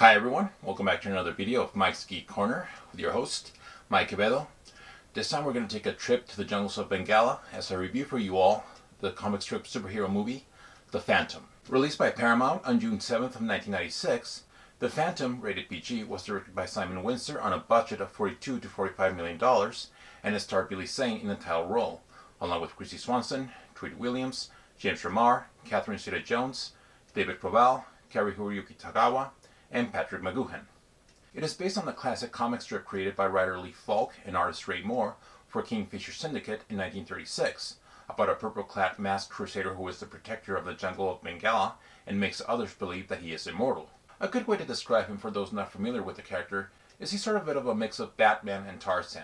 Hi everyone, welcome back to another video of Mike's Geek Corner with your host, Mike Quevedo. This time we're going to take a trip to the jungles of Bengala as I review for you all the comic strip superhero movie, The Phantom. Released by Paramount on June 7th of 1996, The Phantom, rated PG, was directed by Simon Wincer on a budget of $42 to $45 million and it starred Billy Zane in the title role, along with Kristy Swanson, Tweety Williams, James Remar, Catherine Zeta-Jones, David Proval, Cary-Hiroyuki Tagawa, and Patrick McGoohan. It is based on the classic comic strip created by writer Falk and artist Remar for Kingfisher Syndicate in 1936, about a purple-clad masked crusader who is the protector of the jungle of Bengala and makes others believe that he is immortal. A good way to describe him for those not familiar with the character is he's sort of a bit of a mix of Batman and Tarzan,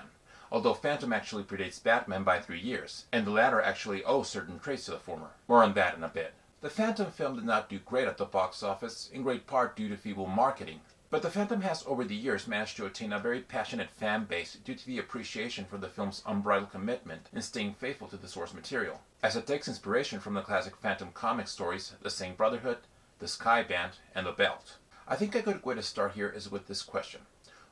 although Phantom actually predates Batman by 3 years, and the latter actually owes certain traits to the former. More on that in a bit. The Phantom film did not do great at the box office, in great part due to feeble marketing, but The Phantom has over the years managed to attain a very passionate fan base due to the appreciation for the film's unbridled commitment in staying faithful to the source material, as it takes inspiration from the classic Phantom comic stories, The Same Brotherhood, The Sky Band, and The Belt. I think a good way to start here is with this question.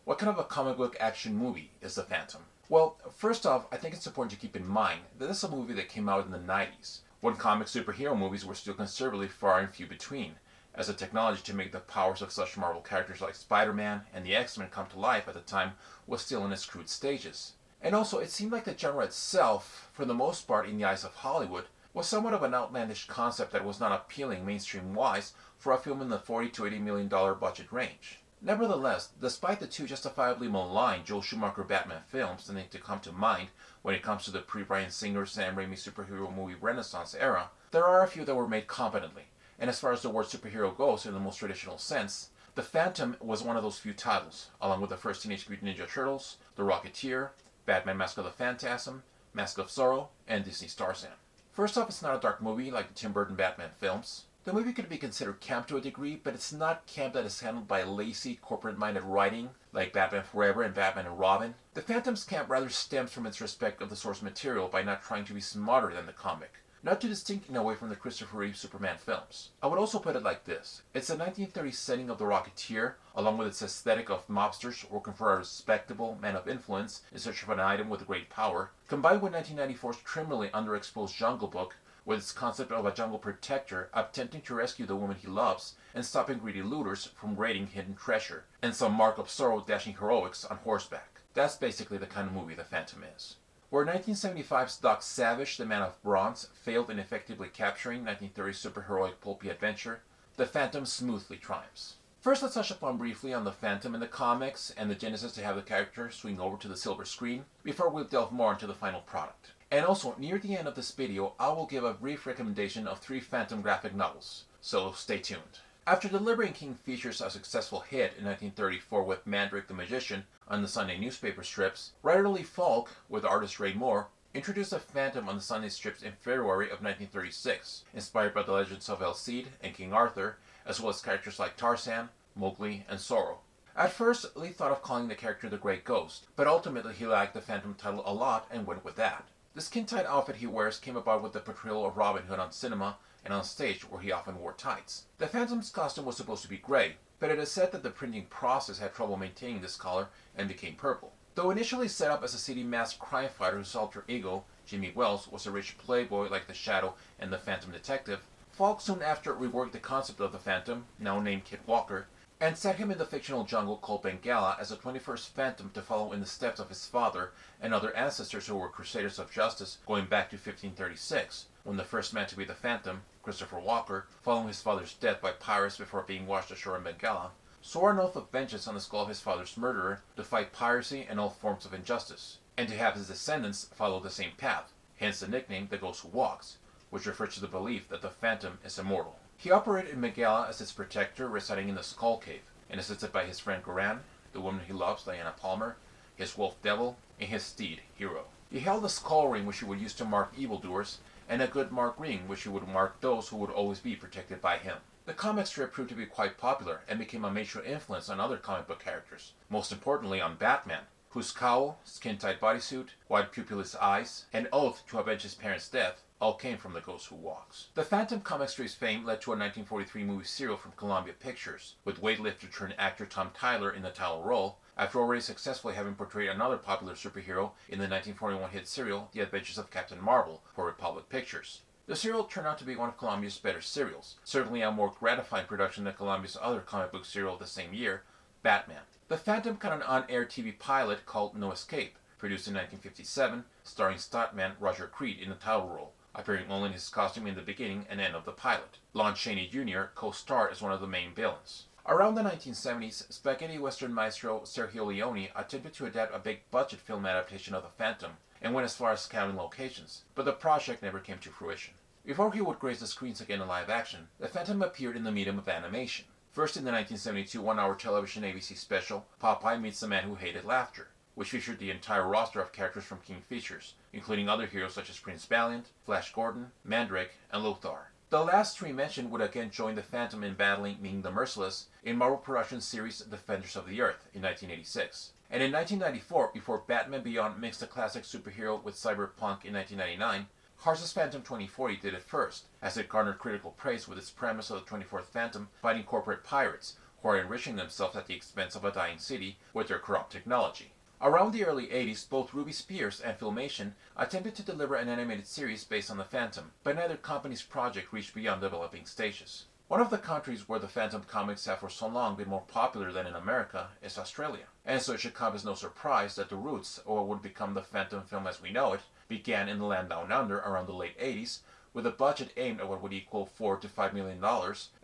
What kind of a comic book action movie is The Phantom? Well, first off, I think it's important to keep in mind that this is a movie that came out in the 90s, when comic superhero movies were still considerably far and few between, as the technology to make the powers of such Marvel characters like Spider-Man and the X-Men come to life at the time was still in its crude stages. And also, it seemed like the genre itself, for the most part in the eyes of Hollywood, was somewhat of an outlandish concept that was not appealing mainstream-wise for a film in the $40 to $80 million budget range. Nevertheless, despite the two justifiably maligned Joel Schumacher Batman films tending to come to mind when it comes to the pre-Bryan Singer Sam Raimi superhero movie renaissance era, there are a few that were made competently, and as far as the word superhero goes in the most traditional sense, The Phantom was one of those few titles, along with the first Teenage Mutant Ninja Turtles, The Rocketeer, Batman Mask of the Phantasm, Mask of Zorro, and Disney's Tarzan. First off, it's not a dark movie like the Tim Burton Batman films. The movie could be considered camp to a degree, but it's not camp that is handled by lazy, corporate-minded writing, like Batman Forever and Batman and Robin. The Phantom's camp rather stems from its respect of the source material by not trying to be smarter than the comic, not too distinct away from the Christopher Reeve Superman films. I would also put it like this. It's the 1930s setting of The Rocketeer, along with its aesthetic of mobsters working for a respectable man of influence in search of an item with great power, combined with 1994's criminally underexposed Jungle Book, with its concept of a jungle protector attempting to rescue the woman he loves and stopping greedy looters from raiding hidden treasure, and some Mark of Zorro dashing heroics on horseback. That's basically the kind of movie The Phantom is. Where 1975's Doc Savage, the Man of Bronze, failed in effectively capturing 1930's superheroic pulpy adventure, The Phantom smoothly triumphs. First, let's touch upon briefly on The Phantom in the comics and the genesis to have the character swing over to the silver screen, before we'll delve more into the final product. And also, near the end of this video, I will give a brief recommendation of 3 Phantom graphic novels, so stay tuned. After delivering Kingfisher's a successful hit in 1934 with Mandrake the Magician on the Sunday newspaper strips, writer Falk, with artist Remar, introduced the Phantom on the Sunday strips in February of 1936, inspired by the legends of El Cid and King Arthur, as well as characters like Tarzan, Mowgli, and Zorro. At first, Lee thought of calling the character the Grey Ghost, but ultimately he liked the Phantom title a lot and went with that. The skin-tight outfit he wears came about with the portrayal of Robin Hood on cinema and on stage where he often wore tights. The Phantom's costume was supposed to be gray, but it is said that the printing process had trouble maintaining this color and became purple. Though initially set up as a city masked crime fighter whose alter ego, Jimmy Wells, was a rich playboy like the Shadow and the Phantom Detective, Falk soon after reworked the concept of the Phantom, now named Kid Walker, and set him in the fictional jungle called Bengala as the 21st Phantom to follow in the steps of his father and other ancestors who were Crusaders of Justice going back to 1536, when the first man to be the Phantom, Christopher Walker, following his father's death by pirates before being washed ashore in Bengala, swore an oath of vengeance on the skull of his father's murderer to fight piracy and all forms of injustice, and to have his descendants follow the same path, hence the nickname The Ghost Who Walks, which refers to the belief that the Phantom is immortal. He operated in Bengala as its protector, residing in the Skull Cave, and assisted by his friend Goran, the woman he loves, Diana Palmer, his wolf Devil, and his steed, Hero. He held a skull ring which he would use to mark evildoers, and a good mark ring which he would mark those who would always be protected by him. The comic strip proved to be quite popular and became a major influence on other comic book characters, most importantly on Batman, whose cowl, skin-tight bodysuit, wide pupilless eyes, and oath to avenge his parents' death all came from The Ghost Who Walks. The Phantom comic strip's fame led to a 1943 movie serial from Columbia Pictures, with weightlifter turned actor Tom Tyler in the title role, after already successfully having portrayed another popular superhero in the 1941 hit serial The Adventures of Captain Marvel for Republic Pictures. The serial turned out to be one of Columbia's better serials, certainly a more gratifying production than Columbia's other comic book serial of the same year, Batman. The Phantom got an on-air TV pilot called No Escape, produced in 1957, starring stuntman Roger Creed in the title role, appearing only in his costume in the beginning and end of the pilot. Lon Chaney Jr. co-starred as one of the main villains. Around the 1970s, spaghetti western maestro Sergio Leone attempted to adapt a big-budget film adaptation of The Phantom and went as far as scouting locations, but the project never came to fruition. Before he would grace the screens again in live action, The Phantom appeared in the medium of animation. First in the 1972 one-hour television ABC special, Popeye Meets the Man Who Hated Laughter, which featured the entire roster of characters from King Features, including other heroes such as Prince Valiant, Flash Gordon, Mandrake, and Lothar. The last three mentioned would again join the Phantom in battling Ming the Merciless in Marvel Productions series Defenders of the Earth in 1986. And in 1994, before Batman Beyond mixed the classic superhero with cyberpunk in 1999, Hars's Phantom 2040 did it first, as it garnered critical praise with its premise of the 24th Phantom fighting corporate pirates who are enriching themselves at the expense of a dying city with their corrupt technology. Around the early 80s, both Ruby Spears and Filmation attempted to deliver an animated series based on the Phantom, but neither company's project reached beyond developing stages. One of the countries where the Phantom comics have for so long been more popular than in America is Australia, and so it should come as no surprise that the roots of what would become the Phantom film as we know it began in the land down under around the late 80s, with a budget aimed at what would equal $4 to $5 million,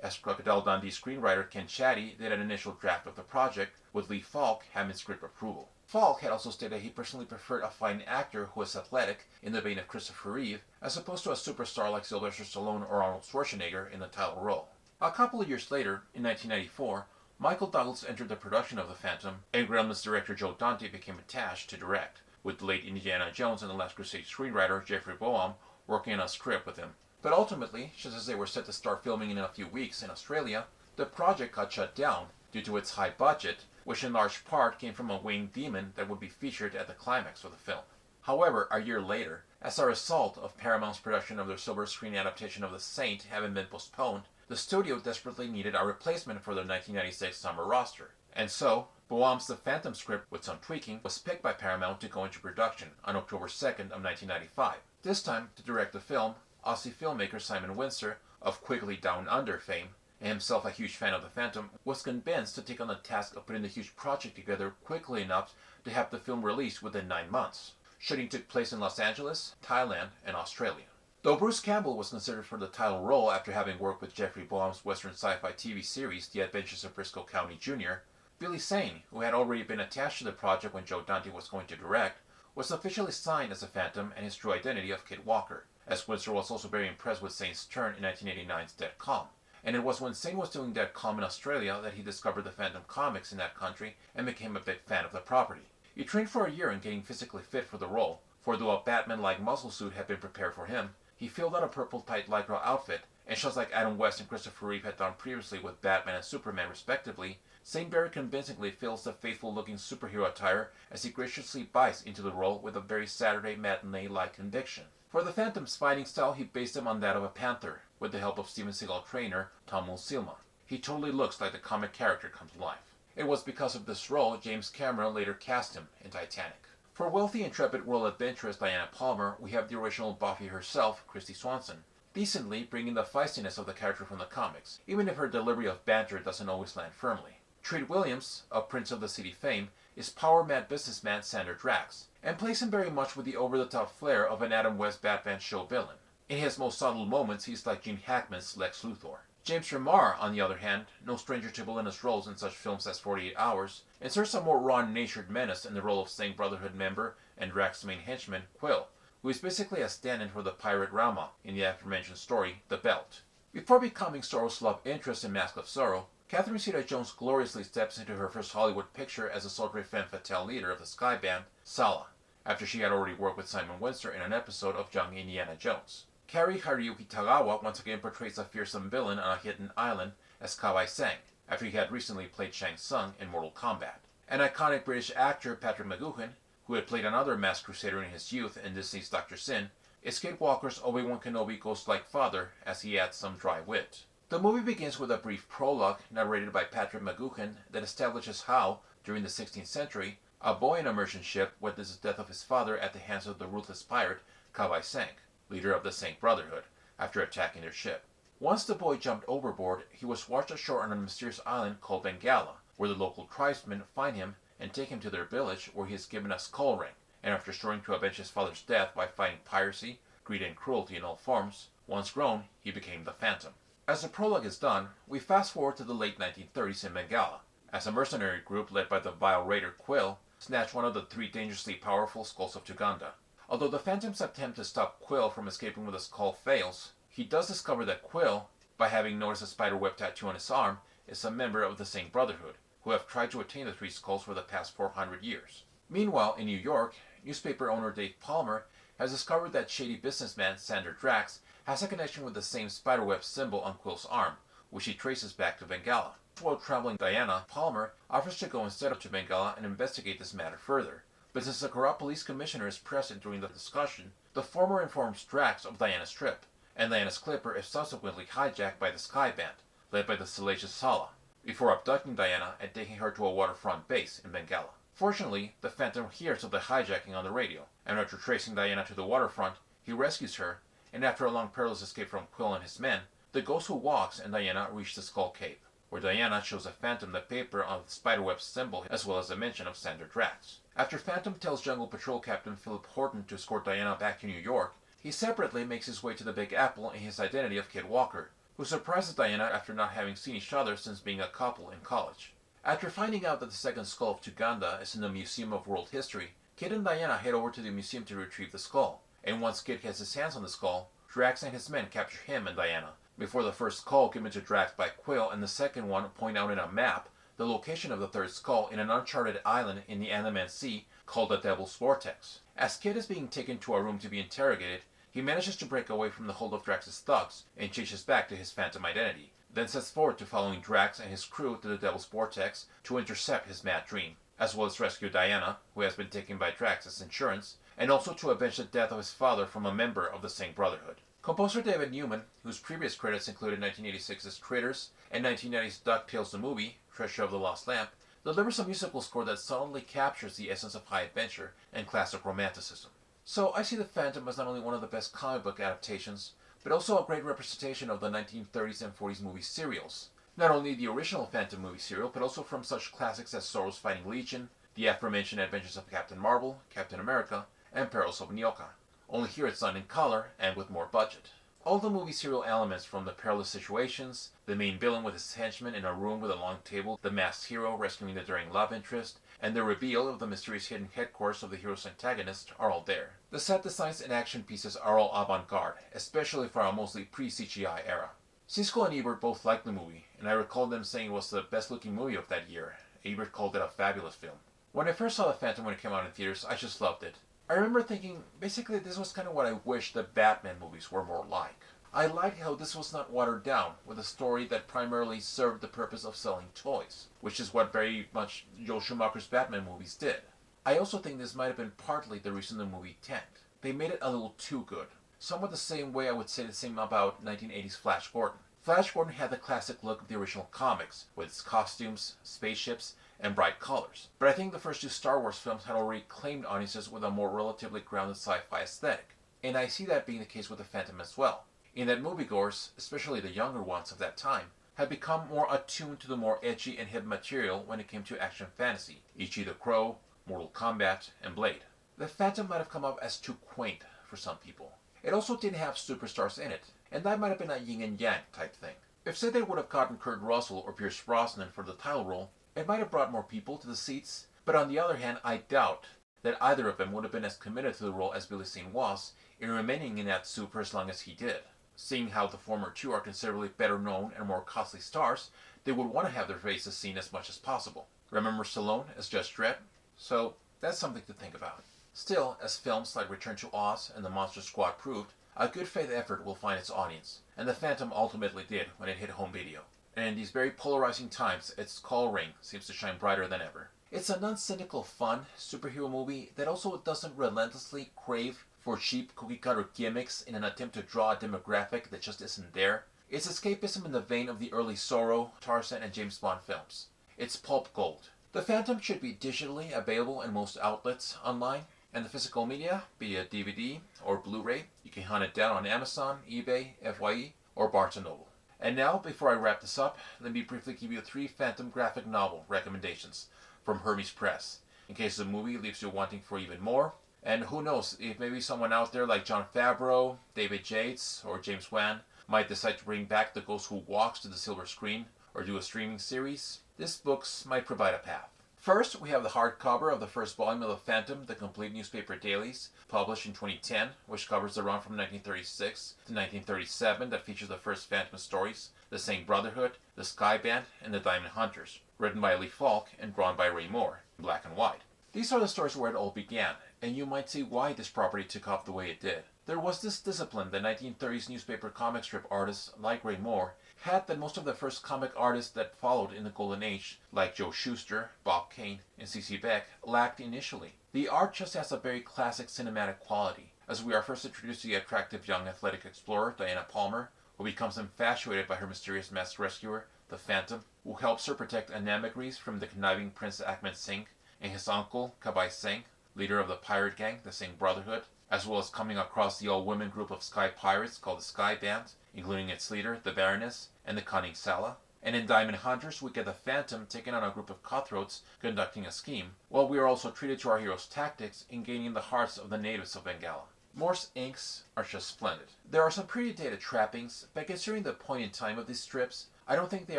as Crocodile Dundee screenwriter Ken Chatty did an initial draft of the project, with Lee Falk having script approval. Falk had also stated that he personally preferred a fine actor who was athletic, in the vein of Christopher Reeve, as opposed to a superstar like Sylvester Stallone or Arnold Schwarzenegger in the title role. A couple of years later, in 1994, Michael Douglas entered the production of The Phantom, and Gremlin's director Joe Dante became attached to direct, with the late Indiana Jones and The Last Crusade screenwriter Jeffrey Boam working on a script with him. But ultimately, just as they were set to start filming in a few weeks in Australia, the project got shut down due to its high budget, which in large part came from a winged demon that would be featured at the climax of the film. However, a year later, as a result of Paramount's production of their silver screen adaptation of The Saint having been postponed, the studio desperately needed a replacement for their 1996 summer roster. And so, Boam's The Phantom script, with some tweaking, was picked by Paramount to go into production on October 2nd of 1995. This time, to direct the film, Aussie filmmaker Simon Wincer, of Quigley Down Under fame, and himself a huge fan of The Phantom, was convinced to take on the task of putting the huge project together quickly enough to have the film released within 9 months. Shooting took place in Los Angeles, Thailand, and Australia. Though Bruce Campbell was considered for the title role after having worked with Jeffrey Boam's Western sci-fi TV series The Adventures of Briscoe County Jr., Billy Zane, who had already been attached to the project when Joe Dante was going to direct, was officially signed as the Phantom and his true identity of Kid Walker, as Wincer was also very impressed with Zane's turn in 1989's Dead Calm. And it was when Zane was doing Dead Calm in Australia that he discovered the Phantom comics in that country and became a big fan of the property. He trained for a year in getting physically fit for the role, for though a Batman-like muscle suit had been prepared for him, he filled out a purple tight lycra outfit, and just like Adam West and Christopher Reeve had done previously with Batman and Superman respectively, Zane very convincingly fills the faithful-looking superhero attire as he graciously buys into the role with a very Saturday matinee-like conviction. For the Phantom's fighting style, he based him on that of a panther, with the help of Steven Seagal trainer Tom Mulsilma. He totally looks like the comic character come to life. It was because of this role James Cameron later cast him in Titanic. For wealthy, intrepid world adventuress Diana Palmer, we have the original Buffy herself, Kristy Swanson, decently bringing the feistiness of the character from the comics, even if her delivery of banter doesn't always land firmly. Treat Williams, of Prince of the City fame, is power-mad businessman Sander Drax, and plays him very much with the over-the-top flair of an Adam West Batman show villain. In his most subtle moments, he's like Gene Hackman's Lex Luthor. James Remar, on the other hand, no stranger to villainous roles in such films as 48 Hours, inserts a more raw-natured menace in the role of Snake Brotherhood member and Drax's main henchman, Quill, who is basically a stand-in for the pirate Rama in the aforementioned story, The Belt. Before becoming Zorro's love interest in Mask of Zorro, Catherine Zeta-Jones gloriously steps into her first Hollywood picture as the sultry femme fatale leader of the Sky Band, Sala, after she had already worked with Simon Wincer in an episode of Young Indiana Jones. Cary-Hiroyuki Tagawa once again portrays a fearsome villain on a hidden island as Kawai Sang, after he had recently played Shang Tsung in Mortal Kombat. An iconic British actor, Patrick McGoohan, who had played another masked crusader in his youth in Disney's Dr. Sin, is Kid Walker's Obi-Wan Kenobi ghost-like father, as he adds some dry wit. The movie begins with a brief prologue narrated by Patrick McGoohan that establishes how, during the 16th century, a boy in a merchant ship witnesses the death of his father at the hands of the ruthless pirate Kawai Sank, leader of the Sank Brotherhood, after attacking their ship. Once the boy jumped overboard, he was washed ashore on a mysterious island called Bengala, where the local tribesmen find him and take him to their village, where he is given a skull ring, and after striving to avenge his father's death by fighting piracy, greed, and cruelty in all forms, once grown, he became the Phantom. As the prologue is done, we fast forward to the late 1930s in Bengala, as a mercenary group led by the vile raider Quill snatch one of the 3 dangerously powerful skulls of Uganda. Although the Phantom's attempt to stop Quill from escaping with the skull fails, he does discover that Quill, by having noticed a spiderweb tattoo on his arm, is a member of the Sank Brotherhood, who have tried to attain the 3 skulls for the past 400 years. Meanwhile, in New York, newspaper owner Dave Palmer has discovered that shady businessman Sander Drax has a connection with the same spiderweb symbol on Quill's arm, which he traces back to Bengala. While traveling Diana, Palmer offers to go instead to Bengala and investigate this matter further. But since the corrupt police commissioner is present during the discussion, the former informs Drax of Diana's trip, and Diana's clipper is subsequently hijacked by the Sky Band, led by the salacious Sala, before abducting Diana and taking her to a waterfront base in Bengala. Fortunately, the Phantom hears of the hijacking on the radio, and after tracing Diana to the waterfront, he rescues her, and after a long perilous escape from Quill and his men, the Ghost Who Walks and Diana reach the Skull Cape, where Diana shows the Phantom the paper on the spiderweb symbol as well as a mention of Sander Drax. After Phantom tells Jungle Patrol Captain Philip Horton to escort Diana back to New York, he separately makes his way to the Big Apple in his identity of Kid Walker, who surprises Diana after not having seen each other since being a couple in college. After finding out that the second skull of Uganda is in the Museum of World History, Kid and Diana head over to the museum to retrieve the skull, and once Kid gets his hands on the skull, Drax and his men capture him and Diana, before the first skull given to Drax by Quill and the second one point out in a map the location of the third skull in an uncharted island in the Andaman Sea called the Devil's Vortex. As Kid is being taken to a room to be interrogated, he manages to break away from the hold of Drax's thugs and chases back to his Phantom identity, then sets forward to following Drax and his crew to the Devil's Vortex to intercept his mad dream, as well as rescue Diana, who has been taken by Drax as insurance, and also to avenge the death of his father from a member of the Sank Brotherhood. Composer David Newman, whose previous credits included 1986's Critters and 1990's DuckTales the Movie, Treasure of the Lost Lamp, delivers a musical score that solidly captures the essence of high adventure and classic romanticism. So I see The Phantom as not only one of the best comic book adaptations, but also a great representation of the 1930s and 40s movie serials. Not only the original Phantom movie serial, but also from such classics as Zorro's Fighting Legion, the aforementioned Adventures of Captain Marvel, Captain America, and Perils of Nyoka. Only here it's done in color and with more budget. All the movie serial elements, from the perilous situations, the main villain with his henchmen in a room with a long table, the masked hero rescuing the daring love interest, and the reveal of the mysterious hidden headquarters of the hero's antagonist are all there. The set designs and action pieces are all avant-garde, especially for a mostly pre-CGI era. Siskel and Ebert both liked the movie, and I recall them saying it was the best-looking movie of that year. Ebert called it a fabulous film. When I first saw The Phantom when it came out in theaters, I just loved it. I remember thinking, basically this was kind of what I wish the Batman movies were more like. I liked how this was not watered down, with a story that primarily served the purpose of selling toys, which is what very much Joel Schumacher's Batman movies did. I also think this might have been partly the reason the movie tanked. They made it a little too good. Somewhat the same way I would say the same about 1980's Flash Gordon. Flash Gordon had the classic look of the original comics, with its costumes, spaceships, and bright colors. But I think the first 2 Star Wars films had already claimed audiences with a more relatively grounded sci-fi aesthetic. And I see that being the case with The Phantom as well, in that moviegoers, especially the younger ones of that time, had become more attuned to the more edgy and hip material when it came to action fantasy, e.g. The Crow, Mortal Kombat, and Blade. The Phantom might have come up as too quaint for some people. It also didn't have superstars in it, and that might have been a yin and yang type thing. If say they would have gotten Kurt Russell or Pierce Brosnan for the title role, it might have brought more people to the seats, but on the other hand, I doubt that either of them would have been as committed to the role as Billy Zane was in remaining in that suit for as long as he did. Seeing how the former 2 are considerably better known and more costly stars, they would want to have their faces seen as much as possible. Remember Stallone as Judge Dredd? So that's something to think about. Still, as films like Return to Oz and The Monster Squad proved, a good faith effort will find its audience, and The Phantom ultimately did when it hit home video. And in these very polarizing times, its call ring seems to shine brighter than ever. It's a non-cynical, fun superhero movie that also doesn't relentlessly crave for cheap cookie-cutter gimmicks in an attempt to draw a demographic that just isn't there. It's escapism in the vein of the early Zorro, Tarzan, and James Bond films. It's pulp gold. The Phantom should be digitally available in most outlets online, and the physical media, be it DVD or Blu-ray, you can hunt it down on Amazon, eBay, FYE, or Barnes & Noble. And now, before I wrap this up, let me briefly give you 3 Phantom graphic novel recommendations from Hermes Press, in case the movie leaves you wanting for even more. And who knows, if maybe someone out there like Jon Favreau, David Yates, or James Wan might decide to bring back The Ghost Who Walks to the silver screen, or do a streaming series, this books might provide a path. First, we have the hardcover of the first volume of The Phantom, The Complete Newspaper Dailies, published in 2010, which covers the run from 1936 to 1937 that features the first Phantom stories, The Saint Brotherhood, The Sky Band, and The Diamond Hunters, written by Falk and drawn by Remar, in black and white. These are the stories where it all began, and you might see why this property took off the way it did. There was this discipline that 1930s newspaper comic strip artists like Remar had that most of the first comic artists that followed in the Golden Age, like Joe Shuster, Bob Kane, and C.C. Beck, lacked initially. The art just has a very classic cinematic quality, as we are first introduced to the attractive young athletic explorer, Diana Palmer, who becomes infatuated by her mysterious masked rescuer, the Phantom, who helps her protect Anamagris from the conniving Prince Ahmed Singh, and his uncle, Kabai Singh, leader of the pirate gang, the Singh Brotherhood, as well as coming across the all-women group of sky pirates called the Sky Band, including its leader, the Baroness, and the cunning Sala. And in Diamond Hunters, we get the Phantom taking on a group of cutthroats conducting a scheme, while we are also treated to our hero's tactics in gaining the hearts of the natives of Bengala. Morse inks are just splendid. There are some pretty dated trappings, but considering the point in time of these strips, I don't think they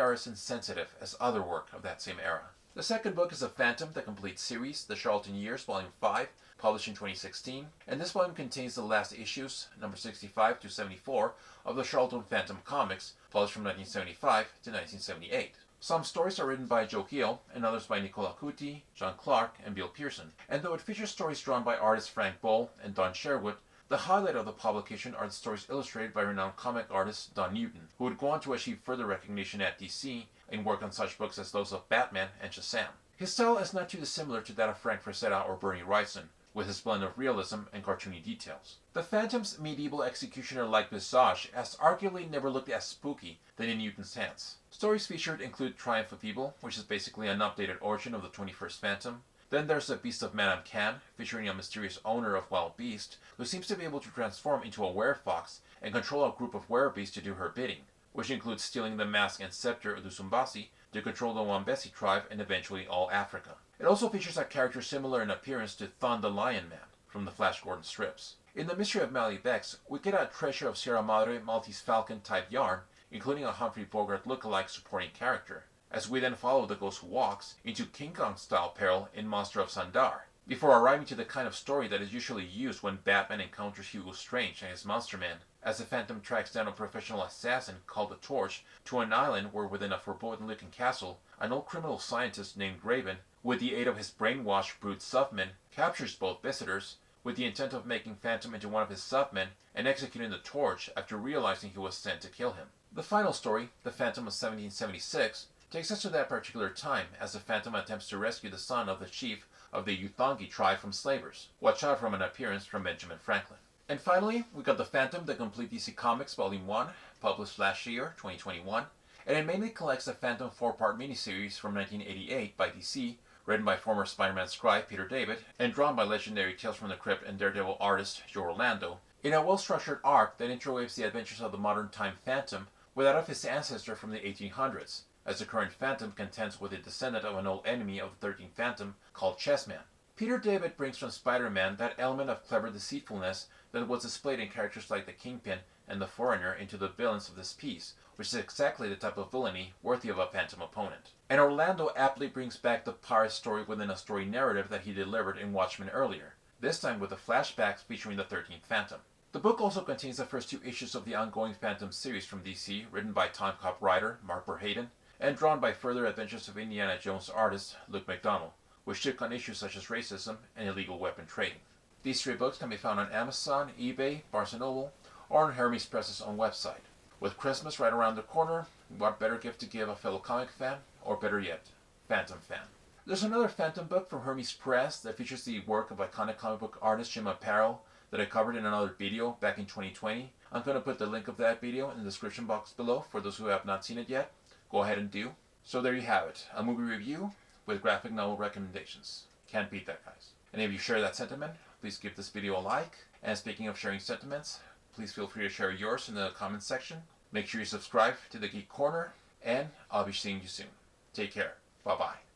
are as insensitive as other work of that same era. The second book is The Phantom, the complete series, The Charlton Years, Volume 5, published in 2016, and this volume contains the last issues, number 65 to 74, of the Charlton Phantom comics, published from 1975 to 1978. Some stories are written by Joe Hill, and others by Nicola Cuti, John Clark, and Bill Pearson, and though it features stories drawn by artists Frank Boll and Don Sherwood, the highlight of the publication are the stories illustrated by renowned comic artist Don Newton, who would go on to achieve further recognition at DC and work on such books as those of Batman and Shazam. His style is not too dissimilar to that of Frank Frazetta or Bernie Wrightson, with his blend of realism and cartoony details. The Phantom's medieval executioner-like visage has arguably never looked as spooky than in Newton's hands. Stories featured include Triumph of Evil, which is basically an updated origin of the 21st Phantom. Then there's The Beast of Madame Khan, featuring a mysterious owner of wild beast who seems to be able to transform into a werefox and control a group of werebeasts to do her bidding, which includes stealing the mask and scepter of the Zumbasi to control the Wambesi tribe and eventually all Africa. It also features a character similar in appearance to Thon the Lion Man from the Flash Gordon strips. In The Mystery of Mally Vex, we get a treasure of Sierra Madre Maltese Falcon type yarn, including a Humphrey Bogart look-alike supporting character, as we then follow the Ghost Who Walks into King Kong-style peril in Monster of Sandar, before arriving to the kind of story that is usually used when Batman encounters Hugo Strange and his Monster Man, as the Phantom tracks down a professional assassin called the Torch to an island where within a foreboding-looking castle, an old criminal scientist named Raven, with the aid of his brainwashed brute Submen, captures both visitors, with the intent of making Phantom into one of his Submen and executing the Torch after realizing he was sent to kill him. The final story, The Phantom of 1776, takes us to that particular time as the Phantom attempts to rescue the son of the chief of the Uthongi tribe from slavers. Watch out from an appearance from Benjamin Franklin. And finally, we got The Phantom, the complete DC Comics Volume 1, published last year, 2021, and it mainly collects the Phantom 4-part miniseries from 1988 by DC, written by former Spider-Man scribe Peter David, and drawn by legendary Tales from the Crypt and Daredevil artist Joe Orlando, in a well-structured arc that interweaves the adventures of the modern-time Phantom with that of his ancestor from the 1800s, as the current Phantom contends with a descendant of an old enemy of the 13th Phantom called Chessman. Peter David brings from Spider-Man that element of clever deceitfulness that was displayed in characters like the Kingpin and the Foreigner into the villains of this piece, which is exactly the type of villainy worthy of a Phantom opponent. And Orlando aptly brings back the pirate story within a story narrative that he delivered in Watchmen earlier, this time with the flashbacks featuring the 13th Phantom. The book also contains the first 2 issues of the ongoing Phantom series from DC, written by Time Cop writer Mark Verheiden, and drawn by further adventures of Indiana Jones artist Luke McDonnell, which took on issues such as racism and illegal weapon trading. These 3 books can be found on Amazon, eBay, Barnes & Noble, or on Hermes Press's own website. With Christmas right around the corner, what better gift to give a fellow comic fan, or better yet, Phantom fan. There's another Phantom book from Hermes Press that features the work of iconic comic book artist Jim Aparo, that I covered in another video back in 2020. I'm going to put the link of that video in the description box below for those who have not seen it yet. Go ahead and do. So there you have it, a movie review with graphic novel recommendations. Can't beat that, guys. And if you share that sentiment, please give this video a like. And speaking of sharing sentiments, please feel free to share yours in the comments section. Make sure you subscribe to The Geek Corner, and I'll be seeing you soon. Take care. Bye-bye.